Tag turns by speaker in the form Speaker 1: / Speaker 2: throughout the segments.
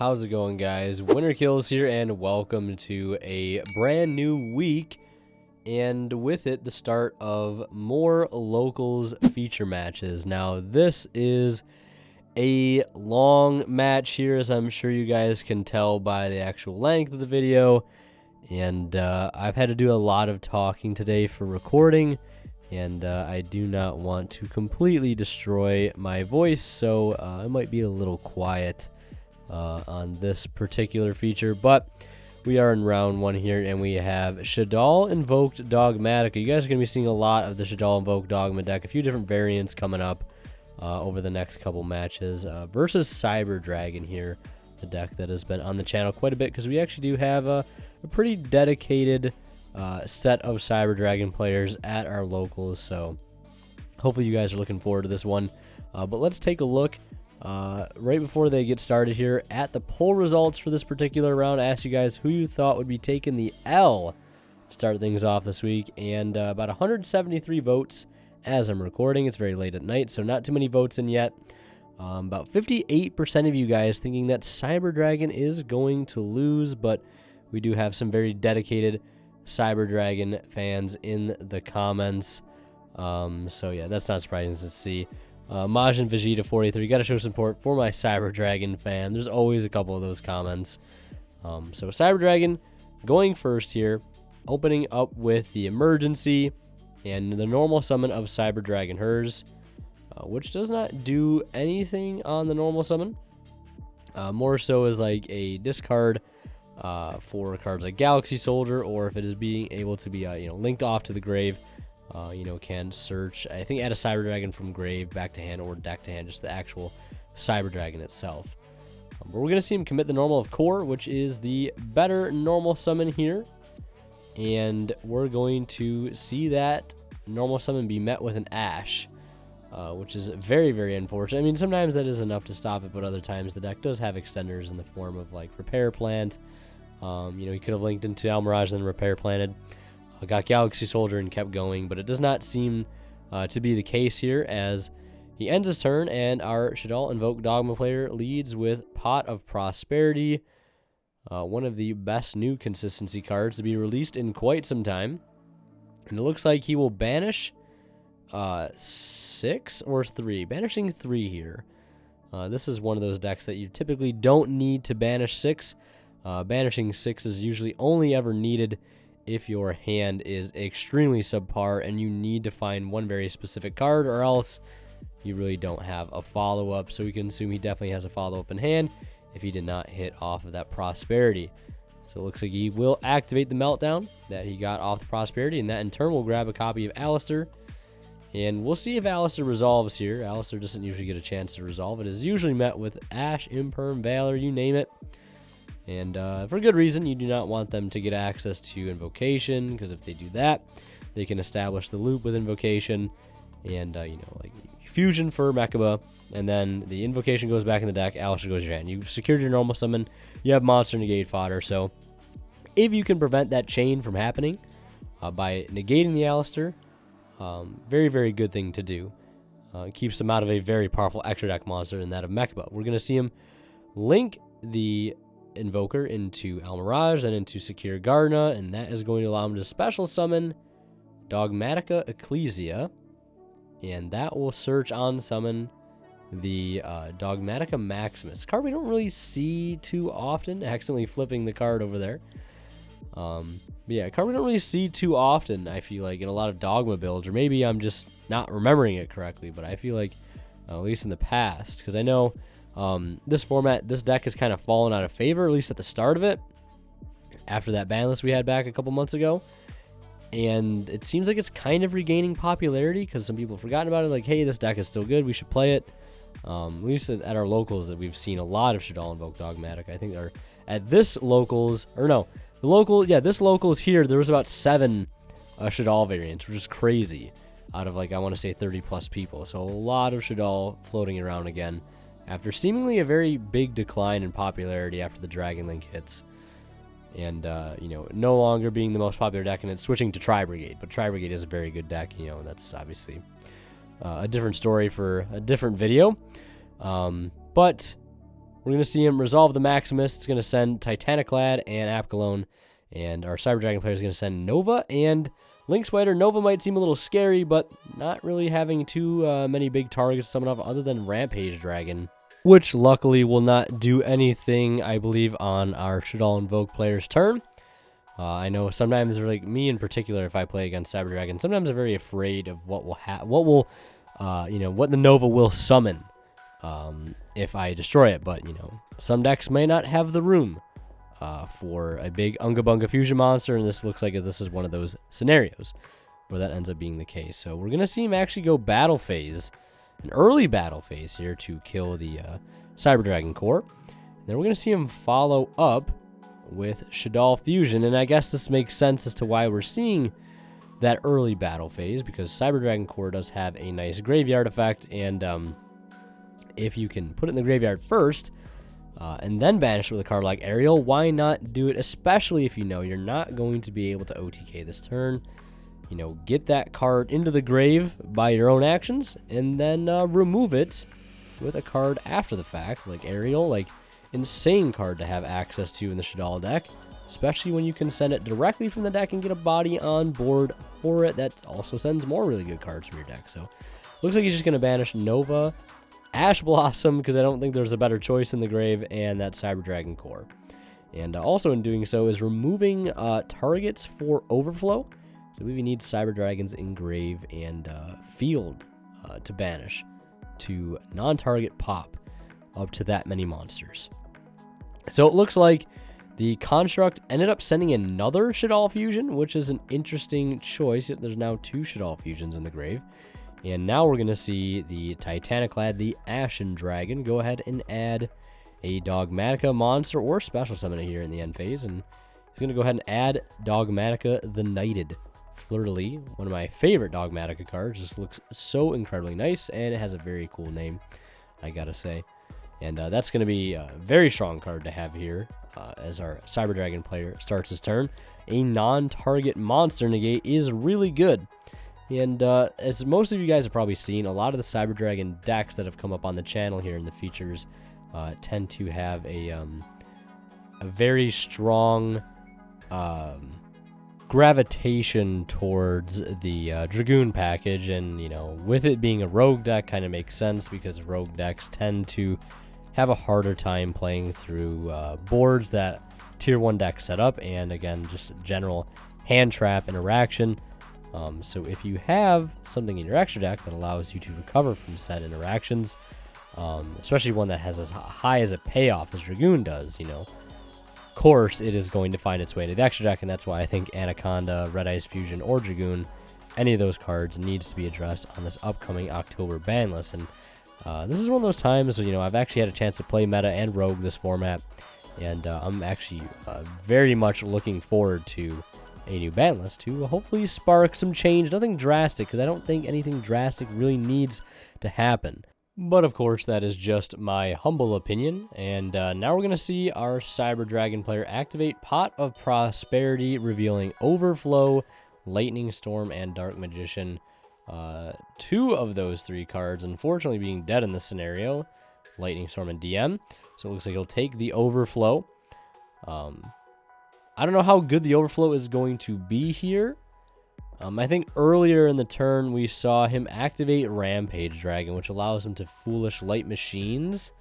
Speaker 1: How's it going, guys? Winter Kills here, and welcome to a brand new week, and with it, the start of more locals feature matches. Now, this is a long match here, as I'm sure you guys can tell by the actual length of the video, and I've had to do a lot of talking today for recording, and I do not want to completely destroy my voice, so I might be a little quiet on this particular feature, but we are in round one here, and we have Shaddoll Invoked Dogmatica. You guys are going to be seeing a lot of the Shaddoll Invoked Dogma deck, a few different variants coming up over the next couple matches, versus Cyber Dragon here, the deck that has been on the channel quite a bit, because we actually do have a pretty dedicated set of Cyber Dragon players at our locals, so hopefully you guys are looking forward to this one. But let's take a look right before they get started here at the poll results for this particular round. I asked you guys who you thought would be taking the L to start things off this week, and about 173 votes as I'm recording. It's very late at night, so not too many votes in yet. About 58% of you guys thinking that Cyber Dragon is going to lose, but we do have some very dedicated Cyber Dragon fans in the comments. So yeah, that's not surprising to see. Majin Vegeta 43, got to show support for my Cyber Dragon fan. There's always a couple of those comments. So Cyber Dragon going first here, opening up with the emergency and the normal summon of Cyber Dragon hers, which does not do anything on the normal summon. More so as like a discard for cards like Galaxy Soldier, or if it is being able to be linked off to the grave. Can search, I think, add a Cyber Dragon from grave back to hand or deck to hand, just the actual Cyber Dragon itself. But we're going to see him commit the normal of Core, which is the better normal summon here. And we're going to see that normal summon be met with an Ash, which is very, very unfortunate. I mean, sometimes that is enough to stop it, but other times the deck does have extenders in the form of, like, Repair Plant. He could have linked into Almirage and then Repair Planted. Got Galaxy Soldier and kept going, but it does not seem to be the case here, as he ends his turn and our Shaddoll Invoked Dogma player leads with Pot of Prosperity, one of the best new consistency cards to be released in quite some time. And it looks like he will banish 6 or 3, banishing 3 here. This is one of those decks that you typically don't need to banish 6. Banishing 6 is usually only ever needed if your hand is extremely subpar and you need to find one very specific card, or else you really don't have a follow-up. So we can assume he definitely has a follow-up in hand if he did not hit off of that Prosperity. So it looks like he will activate the Meltdown that he got off the Prosperity, and that in turn will grab a copy of Alistair. And we'll see if Alistair resolves here. Alistair doesn't usually get a chance to resolve. It is usually met with Ash, Imperm, Valor, you name it. And for good reason, you do not want them to get access to Invocation, because if they do that, they can establish the loop with Invocation, and like Fusion for Mechaba, and then the Invocation goes back in the deck, Alistair goes your hand. You've secured your normal summon, you have monster negate fodder, so if you can prevent that chain from happening by negating the Alistair, very, very good thing to do. It keeps them out of a very powerful extra deck monster in that of Mechaba. We're going to see him link the Invoker into Almirage and into Secure Gardener, and that is going to allow him to special summon Dogmatica Ecclesia, and that will search on summon the Dogmatica Maximus, card we don't really see too often. Accidentally flipping the card over there. But yeah, card we don't really see too often, I feel like, in a lot of Dogma builds, or maybe I'm just not remembering it correctly, but I feel like at least in the past, because I know this format, this deck has kind of fallen out of favor, at least at the start of it, after that ban list we had back a couple months ago. And it seems like it's kind of regaining popularity, because some people have forgotten about it, like, hey, this deck is still good, we should play it. At least at our locals, that we've seen a lot of Shaddoll Invoked Dogmatic. I think they're at this locals, or no, the local, yeah, this locals here, there was about 7 Shaddoll variants, which is crazy, out of, like, I want to say 30 plus people. So a lot of Shaddoll floating around again, after seemingly a very big decline in popularity after the Dragon Link hits. And, no longer being the most popular deck, and it's switching to Tri-Brigade. But Tri-Brigade is a very good deck, that's obviously a different story for a different video. But We're going to see him resolve the Maximus. It's going to send Titaniclad and Apgalone. And our Cyber Dragon player is going to send Nova and Link Spider. Nova might seem a little scary, but not really having too many big targets to summon off other than Rampage Dragon, which luckily will not do anything, I believe, on our Shaddoll Invoked player's turn. I know sometimes, like me in particular, if I play against Cyber Dragon, sometimes I'm very afraid of what will what the Nova will summon if I destroy it. But some decks may not have the room for a big Unga Bunga fusion monster, and this looks like this is one of those scenarios where that ends up being the case. So we're gonna see him actually go battle phase, an early battle phase here to kill the Cyber Dragon core. And then we're gonna see him follow up with Shaddoll Fusion, and I guess this makes sense as to why we're seeing that early battle phase, because Cyber Dragon core does have a nice graveyard effect, and if you can put it in the graveyard first and then banish it with a card like Ariel, why not do it, especially if you know you're not going to be able to OTK this turn. Get that card into the grave by your own actions, and then remove it with a card after the fact, like Ariel. Like, insane card to have access to in the Shaddoll deck, especially when you can send it directly from the deck and get a body on board for it. That also sends more really good cards from your deck. So looks like he's just going to banish Nova, Ash Blossom, because I don't think there's a better choice in the grave, and that Cyber Dragon core. And also in doing so is removing targets for overflow. So we need Cyber Dragons in grave and field to banish to non-target pop up to that many monsters. So it looks like the construct ended up sending another Shaddoll Fusion, which is an interesting choice. There's now 2 Shaddoll Fusions in the grave. And now we're going to see the Titaniclad, the Ashen Dragon, go ahead and add a Dogmatica monster or special summon it here in the end phase. And he's going to go ahead and add Dogmatica the Knighted Fleur-de-Lis, one of my favorite Dogmatica cards. Just looks so incredibly nice, and it has a very cool name, I gotta say. And that's going to be a very strong card to have here as our Cyber Dragon player starts his turn. A non-target monster negate is really good. And as most of you guys have probably seen, a lot of the Cyber Dragon decks that have come up on the channel here in the features tend to have a very strong gravitation towards the Dragoon package. And, with it being a rogue deck, kind of makes sense, because rogue decks tend to have a harder time playing through boards that tier 1 decks set up, and again, just general hand trap interaction. So if you have something in your extra deck that allows you to recover from said interactions, especially one that has as high as a payoff as Dragoon does, of course it is going to find its way into the extra deck, and that's why I think Anaconda, Red Eyes Fusion, or Dragoon, any of those cards needs to be addressed on this upcoming October ban list. And this is one of those times where, I've actually had a chance to play meta and rogue this format, and I'm actually very much looking forward to a new ban list to hopefully spark some change. Nothing drastic, because I don't think anything drastic really needs to happen. But of course, that is just my humble opinion. And now we're going to see our Cyber Dragon player activate Pot of Prosperity, revealing Overflow, Lightning Storm, and Dark Magician. 2 of those 3 cards, unfortunately, being dead in this scenario, Lightning Storm and DM. So it looks like he'll take the Overflow. I don't know how good the Overflow is going to be here. I think earlier in the turn we saw him activate Rampage Dragon, which allows him to Foolish Light Machines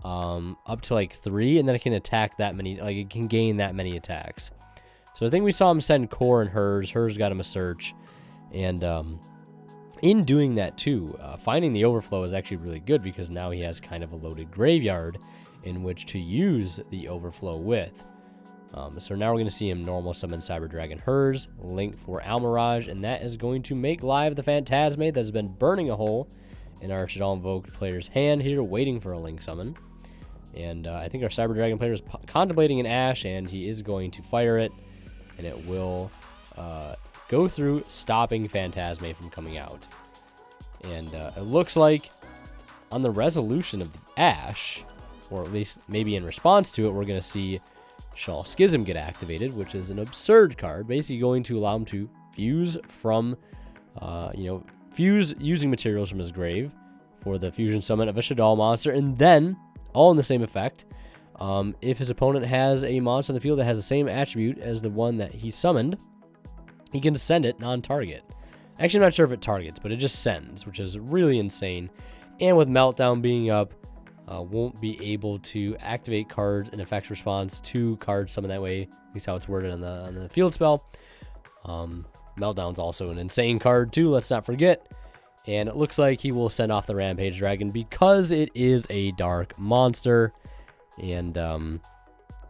Speaker 1: up to like 3, and then it can attack that many, like it can gain that many attacks. So I think we saw him send Core and Hers. Hers got him a search, and in doing that too, finding the Overflow is actually really good, because now he has kind of a loaded graveyard in which to use the Overflow with. So now we're going to see him normal summon Cyber Dragon Hers, Link for Almirage, and that is going to make live the Phantasmate that has been burning a hole in our Shaddoll Invoked player's hand here, waiting for a Link summon. And I think our Cyber Dragon player is contemplating an Ash, and he is going to fire it, and it will go through, stopping Phantasmate from coming out. And it looks like on the resolution of the Ash, or at least maybe in response to it, we're going to see Shaddoll Schism get activated, which is an absurd card, basically going to allow him to fuse from, fuse using materials from his grave for the fusion summon of a Shaddoll monster, and then all in the same effect. If his opponent has a monster in the field that has the same attribute as the one that he summoned, he can send it non-target. Actually, I'm not sure if it targets, but it just sends, which is really insane. And with Meltdown being up, won't be able to activate cards and effect response to cards summoned that way. At least how it's worded on the field spell. Meltdown's also an insane card too, let's not forget. And it looks like he will send off the Rampage Dragon because it is a dark monster. And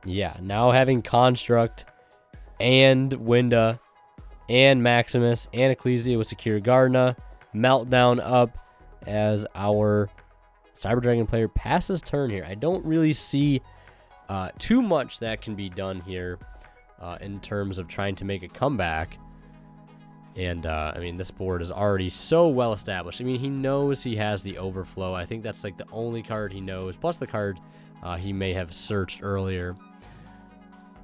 Speaker 1: yeah, now having Construct and Winda and Maximus and Ecclesia with Secure Gardener, Meltdown up as our Cyber Dragon player passes turn here. I don't really see too much that can be done here in terms of trying to make a comeback. And, I mean, this board is already so well established. I mean, he knows he has the Overflow. I think that's, like, the only card he knows, plus the card he may have searched earlier.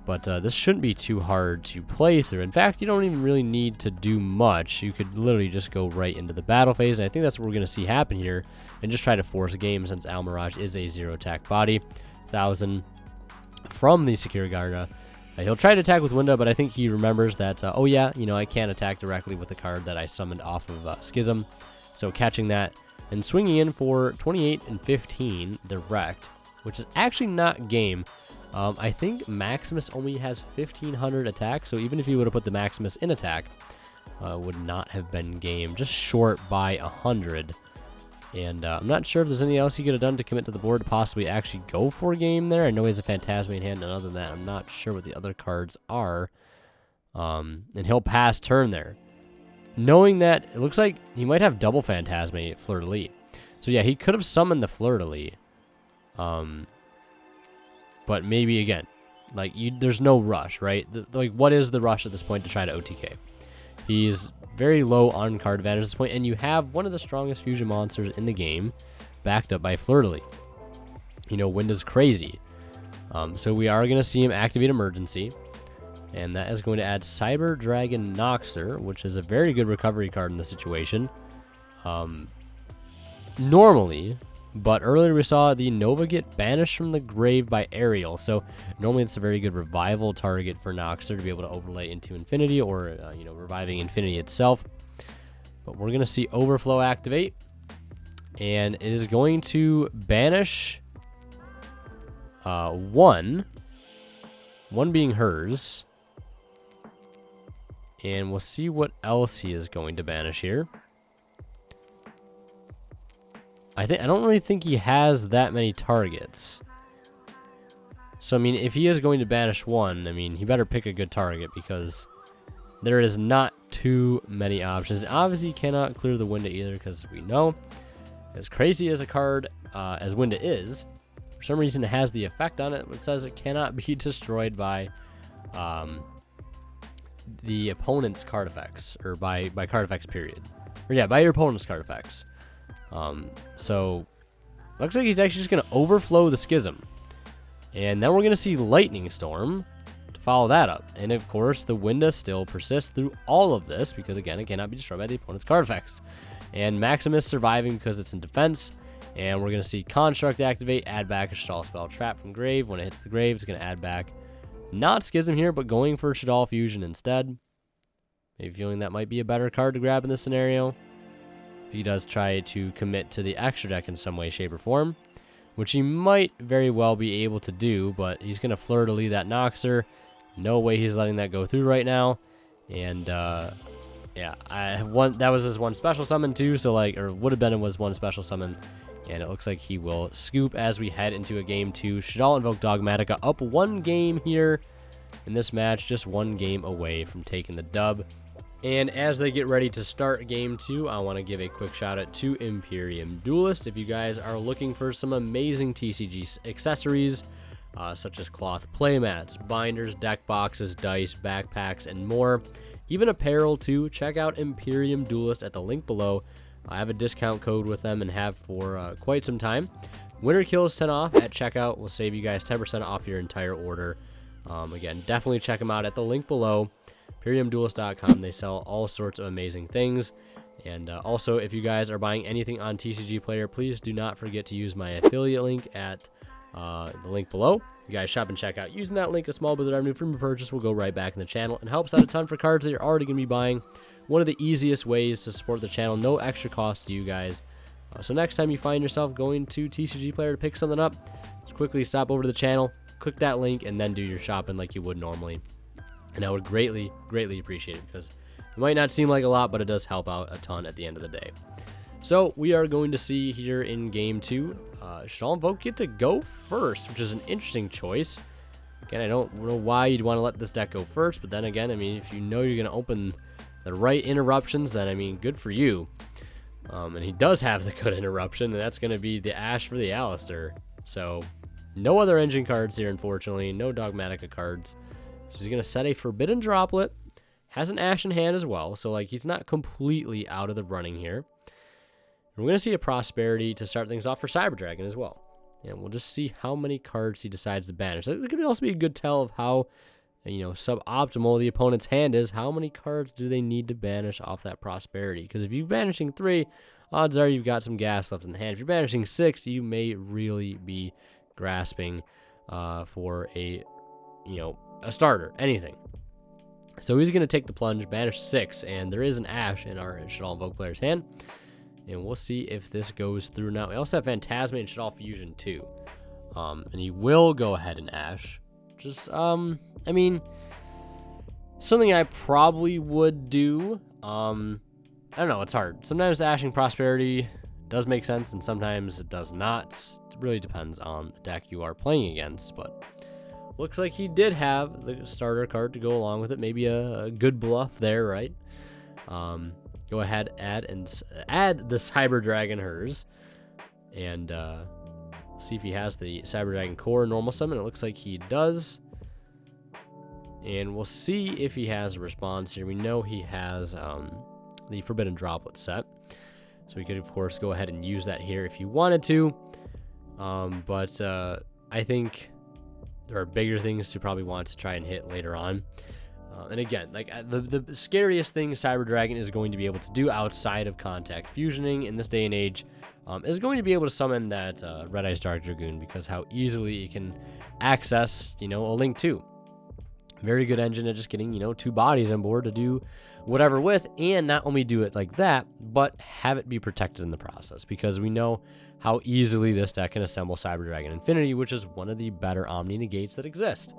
Speaker 1: But this shouldn't be too hard to play through. In fact, you don't even really need to do much. You could literally just go right into the battle phase, and I think that's what we're going to see happen here, and just try to force a game since Almirage is a 0-attack body. 1,000 from the Secure Gardener. He'll try to attack with Winda, but I think he remembers that, oh yeah, you know, I can't attack directly with the card that I summoned off of Schism. So catching that and swinging in for 28 and 15 direct, which is actually not game. I think Maximus only has 1,500 attack, so even if you would have put the Maximus in attack, would not have been game. Just short by 100. And I'm not sure if there's anything else he could have done to commit to the board to possibly actually go for a game there. I know he has a Phantasma in hand, and other than that, I'm not sure what the other cards are. And he'll pass turn there. Knowing that, it looks like he might have double Phantasma Fleur-de-Lis. So yeah, he could have summoned the Fleur-de-Lis. But maybe, again, like, there's no rush, right? Like, what is the rush at this point to try to OTK? He's very low on card advantage at this point, and you have one of the strongest fusion monsters in the game backed up by Fleur-de-Lis. You know, Winda's crazy. So we are going to see him activate Emergency, and that is going to add Cyber Dragon Noxer, which is a very good recovery card in this situation. Normally, but earlier we saw the Nova get banished from the grave by Ariel, so normally it's a very good revival target for Noxer to be able to overlay into Infinity, or, you know, reviving Infinity itself. But we're going to see Overflow activate, and it is going to banish one being hers, and we'll see what else he is going to banish here. I don't really think he has that many targets. So, I mean, if he is going to banish one, I mean, he better pick a good target, because there is not too many options. Obviously, cannot clear the Winda either, because we know, as crazy as a card as Winda is, for some reason it has the effect on it that says it cannot be destroyed by the opponent's card effects, or by card effects period. Or yeah, by your opponent's card effects. So looks like he's actually just going to overflow the Schism, and then we're going to see Lightning Storm to follow that up. And of course, the Winda still persists through all of this, because again, it cannot be destroyed by the opponent's card effects. And Maximus surviving because it's in defense. And we're going to see Construct activate, add back a Shaddoll spell trap from grave. When it hits the grave, it's going to add back not Schism here, but going for Shaddoll Fusion instead. Maybe feeling that might be a better card to grab in this scenario. He does try to commit to the extra deck in some way, shape, or form, which he might very well be able to do, but he's going to Fleur-de-Lis that Noxer. No way he's letting that go through right now. And, yeah, that was his one special summon too, so, like, or would have been his one special summon, and it looks like he will scoop as we head into a game 2. Shaddoll Invoked Dogmatica up one game here in this match, just one game away from taking the dub. And as they get ready to start game 2, I want to give a quick shout out to Imperium Duelist. If you guys are looking for some amazing TCG accessories, such as cloth playmats, binders, deck boxes, dice, backpacks, and more, even apparel too, check out Imperium Duelist at the link below. I have a discount code with them and have for quite some time. Winner kills 10 off at checkout will save you guys 10% off your entire order. Again, definitely check them out at the link below. ImperiumDuelist.com. They sell all sorts of amazing things. And also, if you guys are buying anything on TCG Player, please do not forget to use my affiliate link at the link below. You guys shop and check out using that link. A small bit of revenue from your purchase will go right back in the channel and helps out a ton for cards that you're already going to be buying. One of the easiest ways to support the channel, no extra cost to you guys. So next time you find yourself going to TCG Player to pick something up, just quickly stop over to the channel, click that link, and then do your shopping like you would normally. And I would greatly, greatly appreciate it, because it might not seem like a lot, but it does help out a ton at the end of the day. So we are going to see here in Game 2, Shaddoll Invoked get to go first, which is an interesting choice. Again, I don't know why you'd want to let this deck go first, but then again, I mean, if you know you're going to open the right interruptions, then, I mean, good for you. And he does have the good interruption, and that's going to be the Ash for the Alistair. So, no other engine cards here, unfortunately. No Dogmatica cards. So he's going to set a Forbidden Droplet. Has an Ash in hand as well, so, like, he's not completely out of the running here. And we're going to see a Prosperity to start things off for Cyber Dragon as well. And we'll just see how many cards he decides to banish. That could also be a good tell of how, you know, suboptimal the opponent's hand is. How many cards do they need to banish off that Prosperity? Because if you're banishing 3, odds are you've got some gas left in the hand. If you're banishing 6, you may really be grasping for a, you know, a starter, anything. So he's going to take the plunge, banish 6, and there is an Ash in our Shaddoll Invoked player's hand. And we'll see if this goes through now. We also have Phantasma and Shaddoll Fusion too. And he will go ahead and Ash. Just, I mean, something I probably would do. I don't know, it's hard. Sometimes ashing Prosperity does make sense, and sometimes it does not. It really depends on the deck you are playing against, but looks like he did have the starter card to go along with it. Maybe a good bluff there, right? Go ahead, add the Cyber Dragon hers, and see if he has the Cyber Dragon core normal summon. It looks like he does, and we'll see if he has a response here. We know he has the Forbidden Droplet set, so we could of course go ahead and use that here if you wanted to, but I think there are bigger things to probably want to try and hit later on. And again, like the scariest thing Cyber Dragon is going to be able to do outside of contact fusioning in this day and age is going to be able to summon that Red Eyes Dark Dragoon, because how easily it can access, you know, a Link 2. Very good engine at just getting, you know, 2 bodies on board to do whatever with, and not only do it like that, but have it be protected in the process, because we know how easily this deck can assemble Cyber Dragon Infinity, which is one of the better Omni Negates that exist.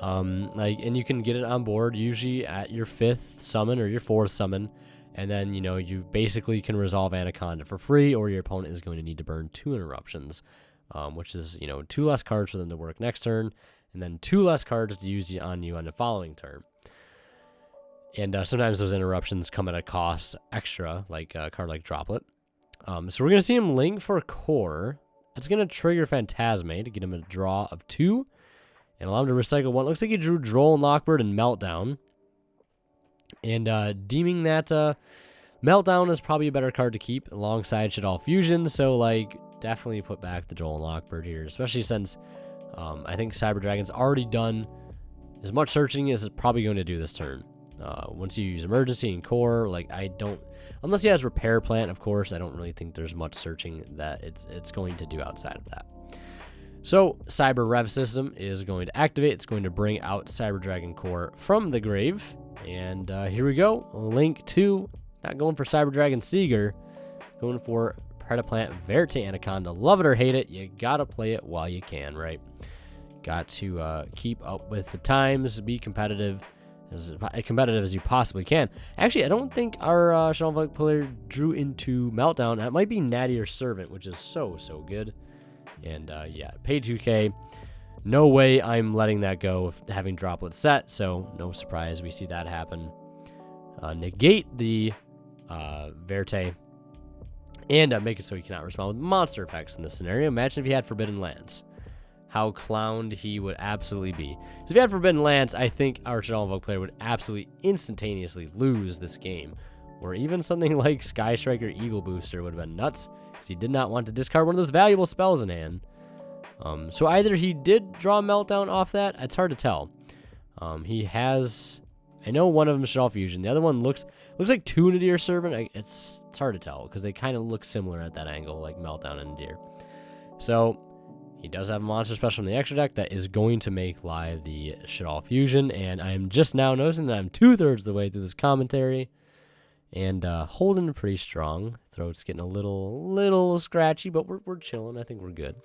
Speaker 1: And you can get it on board usually at your 5th summon or your 4th summon, and then, you know, you basically can resolve Anaconda for free, or your opponent is going to need to burn 2 interruptions, which is, you know, 2 less cards for them to work next turn, and then 2 less cards to use on you on the following turn. And sometimes those interruptions come at a cost extra, like a card like Droplet. So we're going to see him link for a core. That's going to trigger Phantasma to get him a draw of 2. And allow him to recycle 1. Looks like he drew Droll and Lockbird and Meltdown. And deeming that Meltdown is probably a better card to keep alongside Shaddoll Fusion. So, like, definitely put back the Droll and Lockbird here. Especially since I think Cyber Dragon's already done as much searching as it's probably going to do this turn. Once you use Emergency and Core, like, I don't... Unless he has Repair Plant, of course, I don't really think there's much searching that it's going to do outside of that. So, Cyber Rev System is going to activate. It's going to bring out Cyber Dragon Core from the grave. And here we go. Link 2. Not going for Cyber Dragon Seeger. Going for Predaplant Verte Anaconda. Love it or hate it, you gotta play it while you can, right? Got to keep up with the times. Be competitive. As competitive as you possibly can. Actually, I don't think our Shaddoll Invoked player drew into Meltdown. That might be Natty or Servant, which is so good. And yeah, pay 2K. No way I'm letting that go of having Droplet set, so no surprise we see that happen. Negate the Verte, and make it so he cannot respond with monster effects in this scenario. Imagine if he had Forbidden Lance. How clowned he would absolutely be. Because if he had Forbidden Lance, I think our Shaddoll Invoked player would absolutely instantaneously lose this game. Or even something like Sky Striker Eagle Booster would have been nuts, because he did not want to discard one of those valuable spells in hand. So either he did draw Meltdown off that, it's hard to tell. He has, I know one of them is Shaddoll Fusion. The other one looks like two Nadir Servant. It's hard to tell, because they kind of look similar at that angle, like Meltdown and Nadir. So He does have a monster special in the extra deck that is going to make live the Shaddoll Fusion, and I'm just now noticing that I'm 2/3 the way through this commentary, and holding pretty strong. Throat's getting a little scratchy, but we're chilling. I think we're good.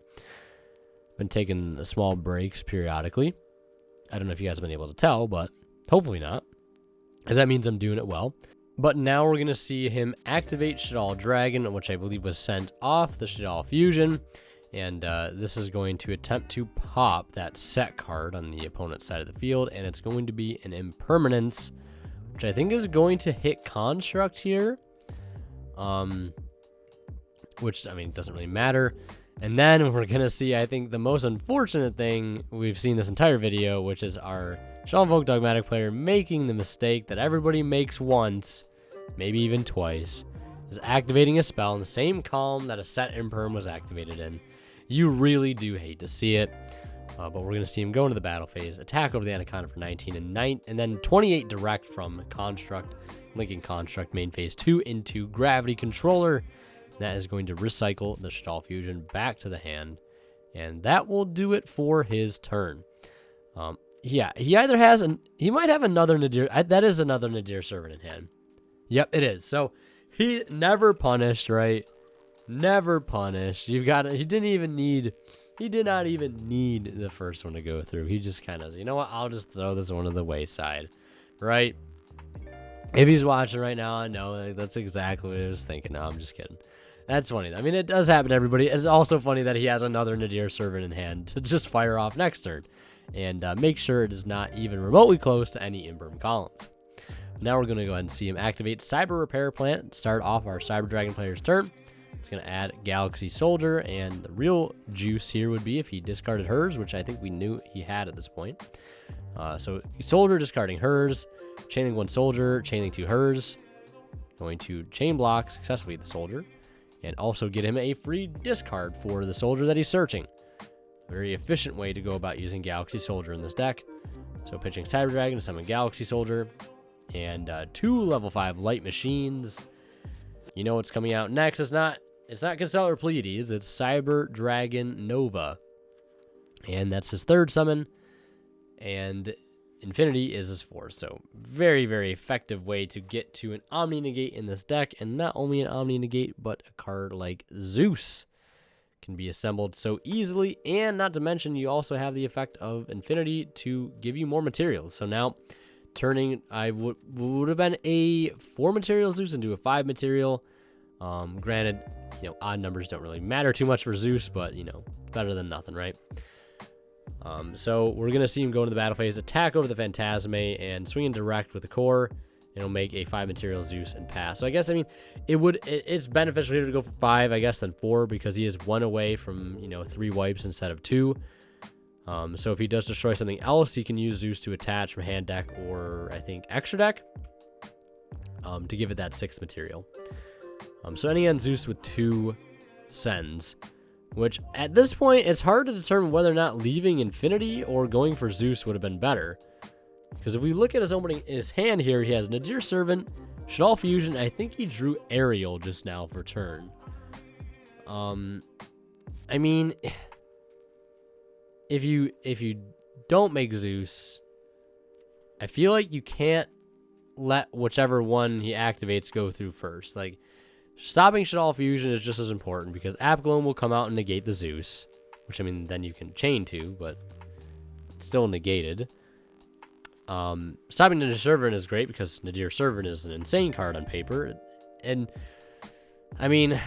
Speaker 1: Been taking small breaks periodically. I don't know if you guys have been able to tell, but hopefully not, as that means I'm doing it well. But now we're going to see him activate Shaddoll Dragon, which I believe was sent off the Shaddoll Fusion. And this is going to attempt to pop that set card on the opponent's side of the field. And it's going to be an impermanence, which I think is going to hit Construct here. Which, I mean, doesn't really matter. And then we're going to see, I think, the most unfortunate thing we've seen this entire video, which is our Shaddoll Invoked Dogmatic player making the mistake that everybody makes once, maybe even twice, is activating a spell in the same column that a set imperm was activated in. You really do hate to see it, but we're going to see him go into the battle phase, attack over the Anaconda for 19, and then 28 direct from Construct, linking Construct main phase 2 into Gravity Controller. That is going to recycle the Shaddoll Fusion back to the hand, and that will do it for his turn. Yeah, he either has he might have another Nadir. That is another Nadir Servant in hand. Yep, it is. So he never punished, right? Never punished. You've got it. He did not even need the first one to go through. He just kind of, you know what? I'll just throw this one to the wayside, right? If he's watching right now, I know that's exactly what I was thinking. No, I'm just kidding. That's funny. I mean, it does happen to everybody. It's also funny that he has another Nadir Servant in hand to just fire off next turn and make sure it is not even remotely close to any imperm columns. Now we're going to go ahead and see him activate Cyber Repair Plant, start off our Cyber Dragon player's turn. It's going to add Galaxy Soldier, and the real juice here would be if he discarded hers, which I think we knew he had at this point. So Soldier discarding hers, chaining 1 Soldier, chaining 2 hers, going to chain block successfully the Soldier, and also get him a free discard for the Soldier that he's searching. A very efficient way to go about using Galaxy Soldier in this deck. So pitching Cyber Dragon to summon Galaxy Soldier, and 2 level 5 light machines. You know what's coming out next. It's not Constellar Pleiades, it's Cyber Dragon Nova. And that's his 3rd summon. And Infinity is his 4th. So very, very effective way to get to an Omni Negate in this deck. And not only an Omni Negate, but a card like Zeus can be assembled so easily. And not to mention, you also have the effect of Infinity to give you more materials. So now turning, I would have been a 4 material Zeus into a 5 material. Granted, you know, odd numbers don't really matter too much for Zeus, but, you know, better than nothing, right? So we're going to see him go into the battle phase, attack over the Phantasme, and swing in direct with the core, and it'll make a 5 material Zeus and pass. So I guess, I mean, it's beneficial here to go for 5, I guess, than 4, because he is 1 away from, you know, 3 wipes instead of 2. So if he does destroy something else, he can use Zeus to attach from hand deck or, I think, extra deck to give it that 6th material. So ending on Zeus with 2 sends, which at this point, it's hard to determine whether or not leaving Infinity or going for Zeus would have been better. Because if we look at his opening, his hand here, he has Nadir Servant, Shaddoll Fusion. I think he drew Aerial just now for turn. I mean, if you don't make Zeus, I feel like you can't let whichever one he activates go through first. Like, stopping Shaddoll Fusion is just as important, because Apgloom will come out and negate the Zeus, which, I mean, then you can chain to, but it's still negated. Stopping Nadir Servant is great, because Nadir Servant is an insane card on paper. And, I mean,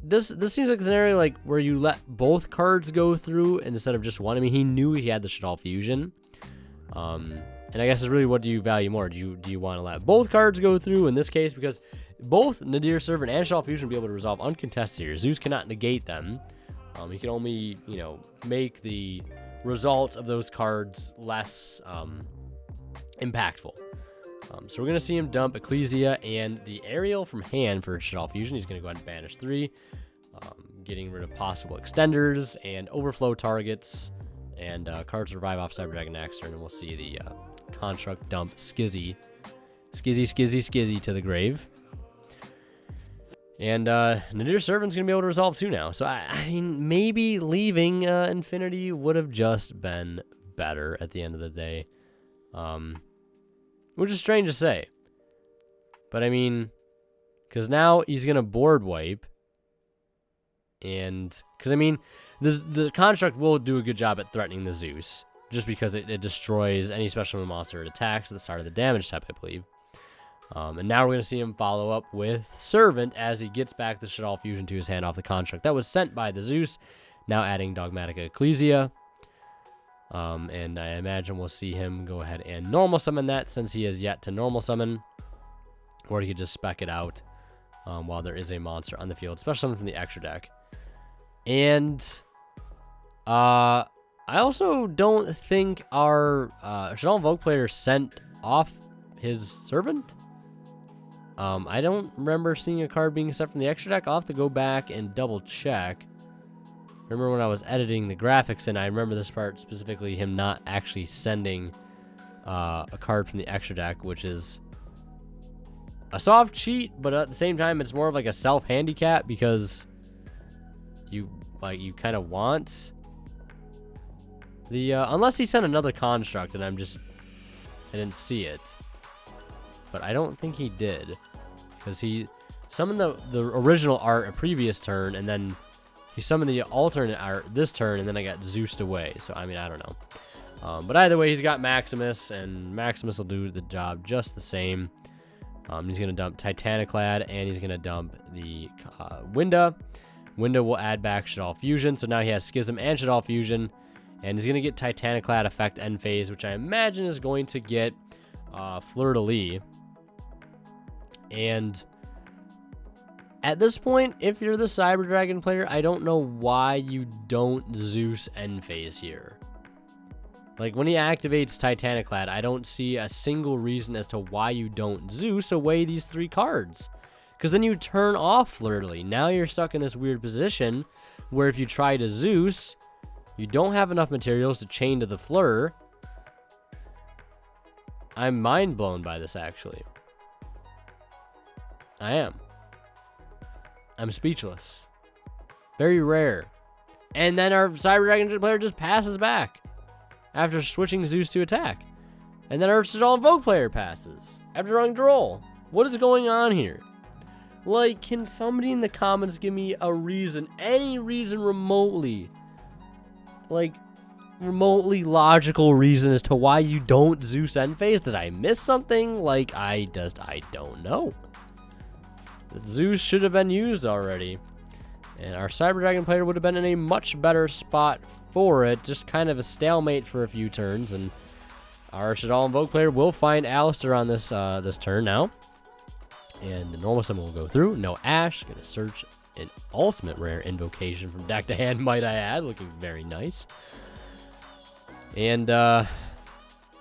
Speaker 1: this seems like a scenario like where you let both cards go through instead of just one. I mean, he knew he had the Shaddoll Fusion. And I guess it's really, what do you value more? Do you want to let both cards go through in this case? Because both Nadir Servant and Shaddoll Fusion will be able to resolve uncontested here. Zeus cannot negate them. He can only, you know, make the results of those cards less impactful. So we're going to see him dump Ecclesia and the Aerial from hand for Shaddoll Fusion. He's going to go ahead and banish 3, getting rid of possible extenders and overflow targets, and cards revive off Cyber Dragon next turn, and we'll see the Construct dump Skizzy to the grave. And Nadir Servant's going to be able to resolve too now. So, I mean, maybe leaving Infinity would have just been better at the end of the day. Which is strange to say. But, I mean, because now he's going to board wipe. And, because, I mean, the construct will do a good job at threatening the Zeus. Just because it destroys any special monster it attacks at the start of the damage step, I believe. And now we're going to see him follow up with Servant as he gets back the Shaddoll Fusion to his hand off the construct that was sent by the Zeus, now adding Dogmatic Ecclesia. And I imagine we'll see him go ahead and normal summon that since he has yet to normal summon. Or he could just spec it out while there is a monster on the field, especially summon from the extra deck. And I also don't think our Shaddoll Invoked player sent off his Servant. I don't remember seeing a card being sent from the extra deck. I'll have to go back and double check. Remember when I was editing the graphics, and I remember this part specifically, him not actually sending a card from the extra deck, which is a soft cheat, but at the same time, it's more of like a self-handicap because you kind of want the unless he sent another construct, and I didn't see it. But I don't think he did, because he summoned the original art a previous turn, and then he summoned the alternate art this turn, and then I got Zeused away. So, I mean, I don't know. But either way, he's got Maximus, and Maximus will do the job just the same. He's going to dump Titaniclad, and he's going to dump the Winda. Winda will add back Shaddoll Fusion, so now he has Schism and Shaddoll Fusion, and he's going to get Titaniclad effect end phase, which I imagine is going to get Fleur de Lis. And at this point, if you're the Cyber Dragon player, I don't know why you don't Zeus end phase here. Like, when he activates Titaniclad, I don't see a single reason as to why you don't Zeus away these 3 cards. Because then you turn off Fleur de Lis. Now you're stuck in this weird position where if you try to Zeus, you don't have enough materials to chain to the Fleur. I'm mind blown by this, actually. I am. I'm speechless. Very rare. And then our Cyber Dragon player just passes back after switching Zeus to attack. And then our Shaddoll Invoked player passes after drawing Droll. What is going on here? Like, can somebody in the comments give me a reason, any reason remotely, like, remotely logical reason as to why you don't Zeus end phase? Did I miss something? Like, I don't know. Zeus should have been used already, and our Cyber Dragon player would have been in a much better spot for it. Just kind of a stalemate for a few turns, and our Shaddoll Invoked player will find Alistair on this this turn now, and the normal summon will go through. No Ash. Gonna search an ultimate rare invocation from deck to hand, might I add, looking very nice. And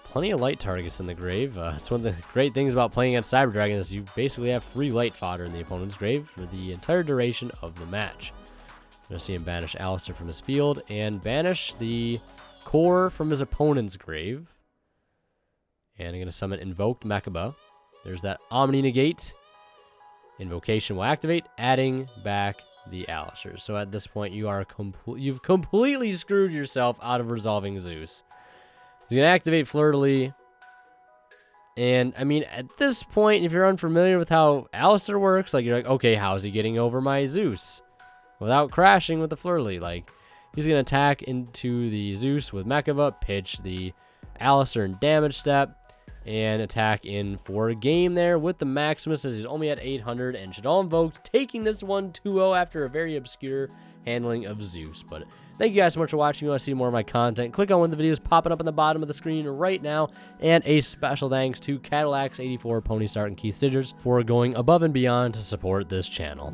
Speaker 1: plenty of light targets in the grave. It's one of the great things about playing against Cyber Dragon is you basically have free light fodder in the opponent's grave for the entire duration of the match. You're going to see him banish Alistair from his field and banish the core from his opponent's grave. And I'm going to summon Invoked Mechaba. There's that Omni Negate. Invocation will activate, adding back the Alistair. So at this point, you've completely screwed yourself out of resolving Zeus. He's going to activate Fleur de Lis. And, I mean, at this point, if you're unfamiliar with how Alistair works, like, you're like, okay, how's he getting over my Zeus? Without crashing with the Fleur de Lis. Like, he's going to attack into the Zeus with Mechaba, pitch the Alistair in damage step, and attack in for a game there with the Maximus as he's only at 800, and Shaddoll Invoked taking this one 2-0 after a very obscure handling of Zeus. But thank you guys so much for watching. If you want to see more of my content, click on one of the videos popping up on the bottom of the screen right now. And a special thanks to Cadillacs84, Pony Start, and Keith Stidgers for going above and beyond to support this channel.